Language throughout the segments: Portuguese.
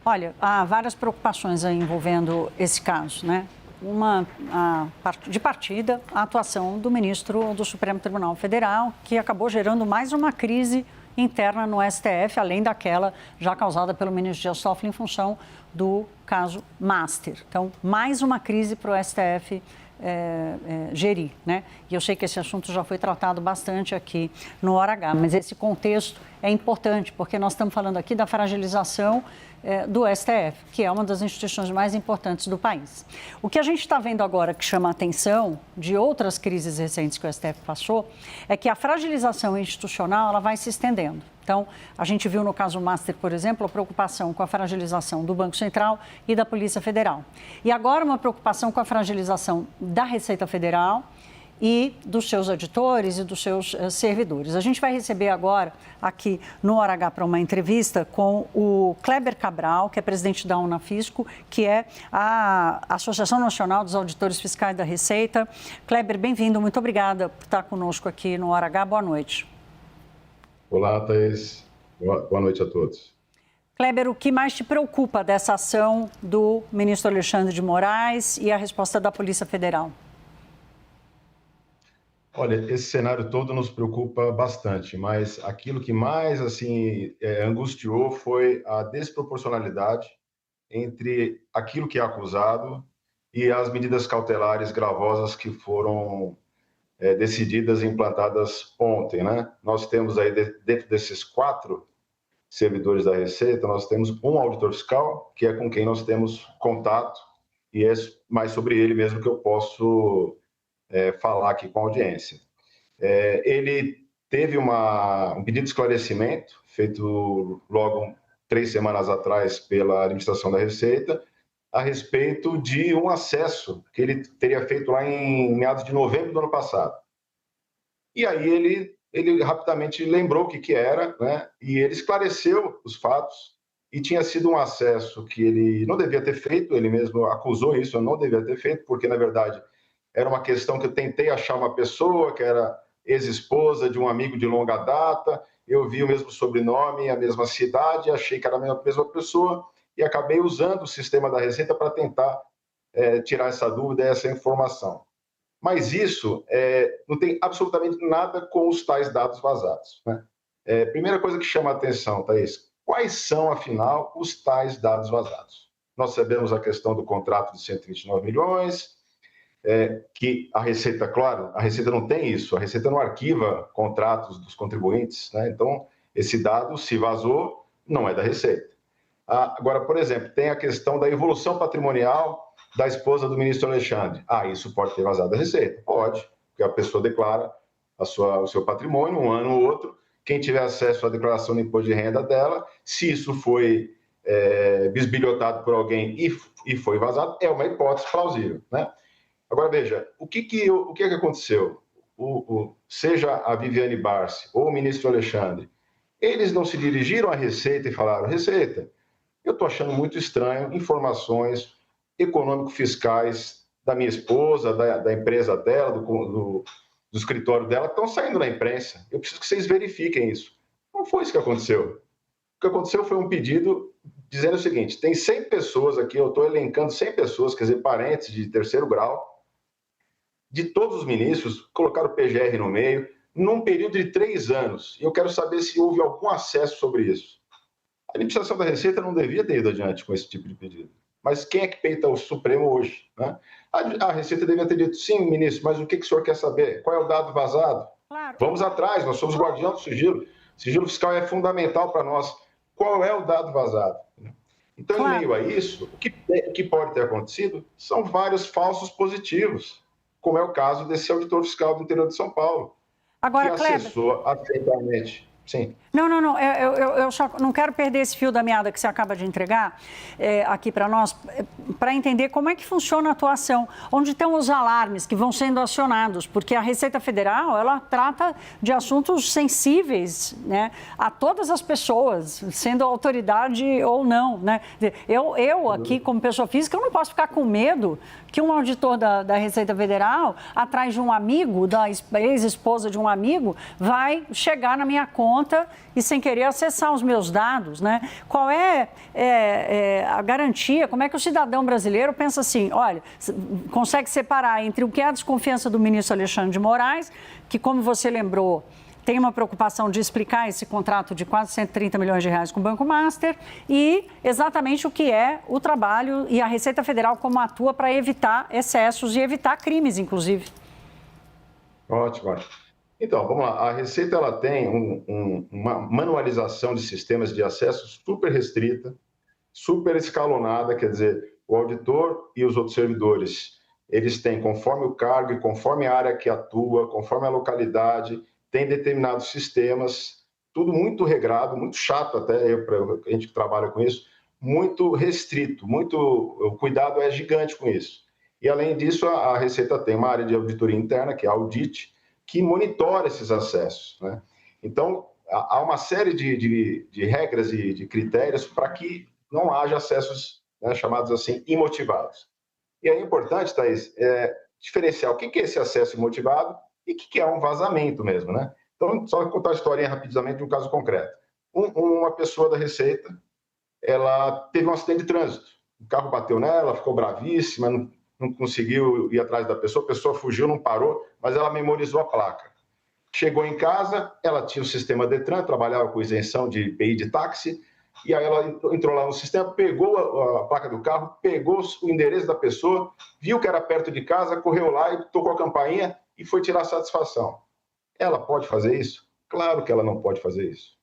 Olha, há várias preocupações aí envolvendo esse caso, né? Uma de partida, a atuação do ministro do Supremo Tribunal Federal, que acabou gerando mais uma crise interna no STF, além daquela já causada pelo ministro Dias Toffoli em função do caso Master. Então, mais uma crise para o STF gerir, né? E eu sei que esse assunto já foi tratado bastante aqui no Hora H, mas esse contexto é importante, porque nós estamos falando aqui da fragilização do STF, que é uma das instituições mais importantes do país. O que a gente está vendo agora que chama a atenção de outras crises recentes que o STF passou é que a fragilização institucional ela vai se estendendo. Então, a gente viu no caso Master, por exemplo, a preocupação com a fragilização do Banco Central e da Polícia Federal. E agora uma preocupação com a fragilização da Receita Federal e dos seus auditores e dos seus servidores. A gente vai receber agora, aqui no Hora H, para uma entrevista com o Kleber Cabral, que é presidente da Unafisco, que é a Associação Nacional dos Auditores Fiscais da Receita. Kleber, bem-vindo, muito obrigada por estar conosco aqui no Hora H. Boa noite. Olá, Thaís. Boa noite a todos. Kleber, o que mais te preocupa dessa ação do ministro Alexandre de Moraes e a resposta da Polícia Federal? Olha, esse cenário todo nos preocupa bastante, mas aquilo que mais angustiou foi a desproporcionalidade entre aquilo que é acusado e as medidas cautelares gravosas que foram decididas e implantadas ontem, né? Nós temos aí, dentro desses 4 servidores da Receita, nós temos um auditor fiscal, que é com quem nós temos contato, e é mais sobre ele mesmo que eu posso falar aqui com a audiência. Ele teve um pedido de esclarecimento, feito logo 3 semanas atrás pela administração da Receita, a respeito de um acesso que ele teria feito lá em meados de novembro do ano passado. E aí ele rapidamente lembrou o que era, né? E ele esclareceu os fatos, e tinha sido um acesso que ele não devia ter feito, ele mesmo acusou isso, eu não devia ter feito, porque, na verdade, era uma questão que eu tentei achar uma pessoa que era ex-esposa de um amigo de longa data, eu vi o mesmo sobrenome, a mesma cidade, achei que era a mesma pessoa, e acabei usando o sistema da Receita para tentar tirar essa dúvida, essa informação. Mas isso não tem absolutamente nada com os tais dados vazados, né? Primeira coisa que chama a atenção, Thaís, quais são, afinal, os tais dados vazados? Nós sabemos a questão do contrato de 129 milhões, que a Receita, claro, a Receita não tem isso, a Receita não arquiva contratos dos contribuintes, né? Então, esse dado, se vazou, não é da Receita. Agora, por exemplo, tem a questão da evolução patrimonial da esposa do ministro Alexandre. Isso pode ter vazado da Receita? Pode, porque a pessoa declara o seu patrimônio um ano ou outro, quem tiver acesso à declaração do imposto de renda dela, se isso foi bisbilhotado por alguém e foi vazado, é uma hipótese plausível, né? Agora, veja, o que aconteceu? Seja a Viviane Barsi ou o ministro Alexandre, eles não se dirigiram à Receita e falaram: Receita, eu estou achando muito estranho informações econômico-fiscais da minha esposa, da empresa dela, do escritório dela, que estão saindo na imprensa. Eu preciso que vocês verifiquem isso. Não foi isso que aconteceu. O que aconteceu foi um pedido dizendo o seguinte: tem 100 pessoas aqui, eu estou elencando 100 pessoas, quer dizer, parentes de terceiro grau, de todos os ministros, colocaram o PGR no meio, num período de 3 anos. E eu quero saber se houve algum acesso sobre isso. A administração da Receita não devia ter ido adiante com esse tipo de pedido. Mas quem é que peita o Supremo hoje, né? A Receita devia ter dito: sim, ministro, mas o que o senhor quer saber? Qual é o dado vazado? Claro. Vamos atrás, nós somos guardião do sigilo. Sigilo fiscal é fundamental para nós. Qual é o dado vazado? Então, claro, em meio a isso, o que pode ter acontecido são vários falsos positivos, como é o caso desse auditor fiscal do interior de São Paulo, agora, que acessou acidentalmente. Sim. Não, eu só não quero perder esse fio da meada que você acaba de entregar aqui para nós, para entender como é que funciona a atuação, onde estão os alarmes que vão sendo acionados, porque a Receita Federal, ela trata de assuntos sensíveis, né, a todas as pessoas, sendo autoridade ou não, né? Eu aqui, como pessoa física, eu não posso ficar com medo que um auditor da Receita Federal, atrás de um amigo, da ex-esposa de um amigo, vai chegar na minha conta conta e, sem querer, acessar os meus dados, né? Qual é a garantia? Como é que o cidadão brasileiro pensa assim, olha, consegue separar entre o que é a desconfiança do ministro Alexandre de Moraes, que, como você lembrou, tem uma preocupação de explicar esse contrato de quase 130 milhões de reais com o Banco Master e exatamente o que é o trabalho e a Receita Federal como atua para evitar excessos e evitar crimes, inclusive. Ótimo. Então, vamos lá. A Receita ela tem uma manualização de sistemas de acesso super restrita, super escalonada, quer dizer, o auditor e os outros servidores, eles têm, conforme o cargo e conforme a área que atua, conforme a localidade, tem determinados sistemas, tudo muito regrado, muito chato até, a gente que trabalha com isso, muito restrito, o cuidado é gigante com isso. E, além disso, a Receita tem uma área de auditoria interna, que é a Audit, que monitora esses acessos, né? Então, há uma série de regras e de critérios para que não haja acessos, né, chamados assim, imotivados. E é importante, Thaís, diferenciar o que é esse acesso imotivado e o que é um vazamento mesmo, né? Então, só contar a historinha rapidamente de um caso concreto. Uma pessoa da Receita, ela teve um acidente de trânsito. O carro bateu nela, ficou bravíssima, não conseguiu ir atrás da pessoa, a pessoa fugiu, não parou, mas ela memorizou a placa. Chegou em casa, ela tinha o sistema Detran, trabalhava com isenção de IPI de táxi, e aí ela entrou lá no sistema, pegou a placa do carro, pegou o endereço da pessoa, viu que era perto de casa, correu lá e tocou a campainha e foi tirar satisfação. Ela pode fazer isso? Claro que ela não pode fazer isso.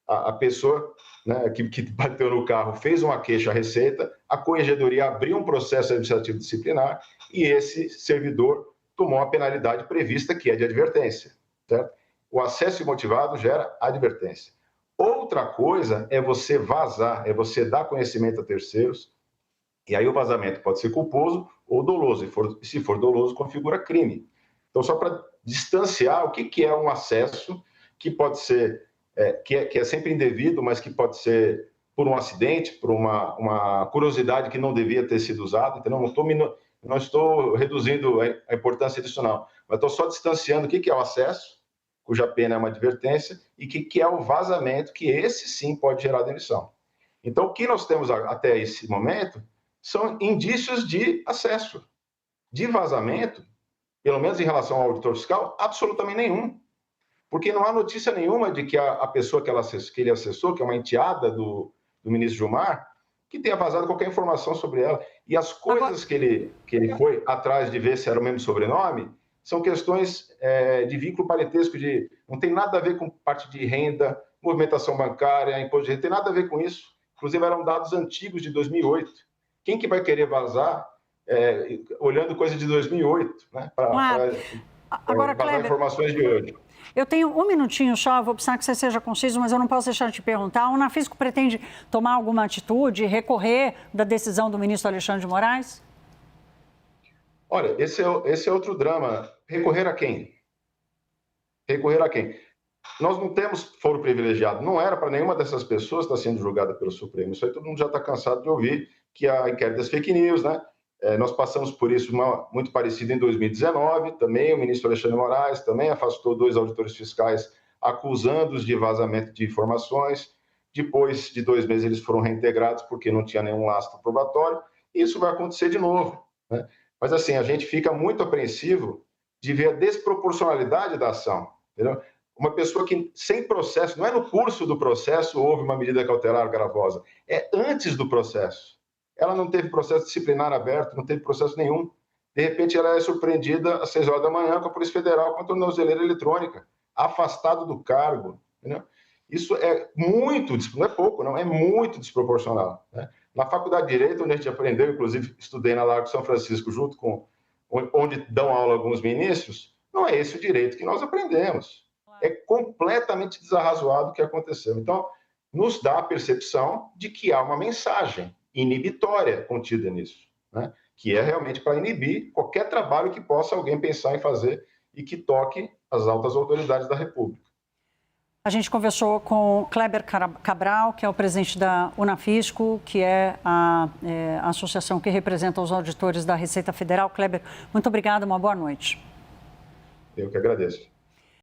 A pessoa, né, que bateu no carro fez uma queixa à Receita, a Corregedoria abriu um processo administrativo disciplinar e esse servidor tomou a penalidade prevista, que é de advertência. Certo? O acesso imotivado gera advertência. Outra coisa é você vazar, é você dar conhecimento a terceiros, e aí o vazamento pode ser culposo ou doloso, e se for doloso, configura crime. Então, só para distanciar o que é um acesso que pode ser, que é sempre indevido, mas que pode ser por um acidente, por uma curiosidade que não devia ter sido usada. Então, não estou reduzindo a importância disso, não. Mas estou só distanciando o que é o acesso, cuja pena é uma advertência, e o que é o vazamento, que esse sim pode gerar demissão. Então, o que nós temos até esse momento são indícios de acesso. De vazamento, pelo menos em relação ao auditor fiscal, absolutamente nenhum. Porque não há notícia nenhuma de que a pessoa que ele acessou, que é uma enteada do ministro Gilmar, que tenha vazado qualquer informação sobre ela. E as coisas que ele foi atrás de ver se era o mesmo sobrenome, são questões de vínculo parentesco, não tem nada a ver com parte de renda, movimentação bancária, imposto de renda, tem nada a ver com isso. Inclusive, eram dados antigos de 2008. Quem que vai querer vazar olhando coisa de 2008, né? Para Agora, vazar Kleber, informações de hoje. Eu tenho um minutinho só, vou precisar que você seja conciso, mas eu não posso deixar de te perguntar. O Unafisco pretende tomar alguma atitude, recorrer da decisão do ministro Alexandre de Moraes? Olha, esse é outro drama. Recorrer a quem? Recorrer a quem? Nós não temos foro privilegiado. Não era para nenhuma dessas pessoas estar sendo julgada pelo Supremo. Isso aí todo mundo já está cansado de ouvir, que a inquérito das fake news, né? Nós passamos por isso muito parecido em 2019. Também o ministro Alexandre de Moraes também afastou 2 auditores fiscais acusando-os de vazamento de informações. Depois de 2 meses eles foram reintegrados porque não tinha nenhum lastro probatório. E isso vai acontecer de novo, né? Mas, assim, a gente fica muito apreensivo de ver a desproporcionalidade da ação, entendeu? Uma pessoa que, sem processo, não é no curso do processo houve uma medida cautelar gravosa, é antes do processo. Ela não teve processo disciplinar aberto, não teve processo nenhum. De repente, ela é surpreendida às 6 horas da manhã com a Polícia Federal com a tornozeleira eletrônica, afastado do cargo, entendeu? Isso é muito, não é pouco, não, é muito desproporcional, né? Na Faculdade de Direito, onde a gente aprendeu, inclusive estudei na Largo São Francisco, junto com onde dão aula alguns ministros, não é esse o direito que nós aprendemos. É completamente desarrazoado o que aconteceu. Então, nos dá a percepção de que há uma mensagem inibitória contida nisso, né? Que é realmente para inibir qualquer trabalho que possa alguém pensar em fazer e que toque as altas autoridades da República. A gente conversou com Kleber Cabral, que é o presidente da Unafisco, que é a associação que representa os auditores da Receita Federal. Kleber, muito obrigada, uma boa noite. Eu que agradeço.